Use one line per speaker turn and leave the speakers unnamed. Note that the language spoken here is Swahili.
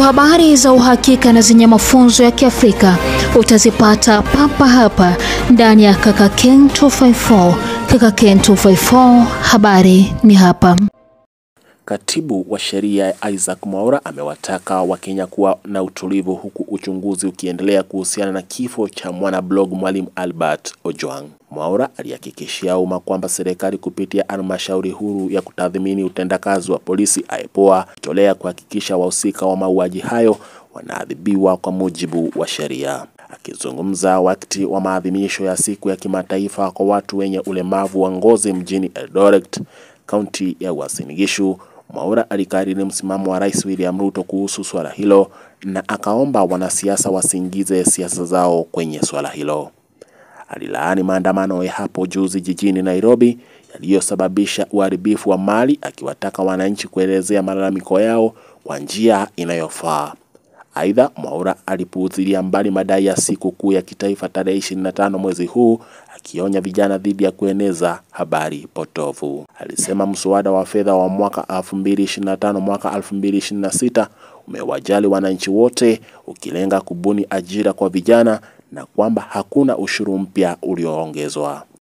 Kwa habari za uhakika na zenye mafunzo ya Kiafrika utazipata papa hapa ndani ya Kaka Ken 254. Kaka Ken 254, habari ni hapa.
Katibu wa sheria Isaac Mwaura amewataka Wakenya kuwa na utulivu huku uchunguzi ukiendelea kuhusiana na kifo cha mwanablog Mwalimu Albert Ojwang. Mwaura alihakikishia umma kwamba serikali kupitia halmashauri huru ya kutathmini utendakazi wa polisi IPOA itolea kuhakikisha wahusika wa mauaji hayo wanaadhibiwa kwa mujibu wa sheria. Akizungumza wakati wa maadhimisho ya siku ya kimataifa kwa watu wenye ulemavu wa ngozi mjini Eldoret, kaunti ya Uasin Gishu, Mwaura alikariri msimamo wa Rais William Ruto kuhusu swala hilo na akaomba wanasiasa wasiingize siasa zao kwenye swala hilo. Alilaani maandamano ya hapo juzi jijini Nairobi yaliyosababisha uharibifu wa mali, akiwataka wananchi kuelezea malalamiko yao kwa njia inayofaa. Aidha, Mwaura alipuuzilia mbali madai ya siku kuu ya kitaifa tarehe 25 mwezi huu, akionya vijana dhidi ya kueneza habari potofu. Alisema mswada wa fedha wa mwaka 2025 mwaka 2026 umewajali wananchi wote, ukilenga kubuni ajira kwa vijana na kwamba hakuna ushuru mpya ulioongezwa.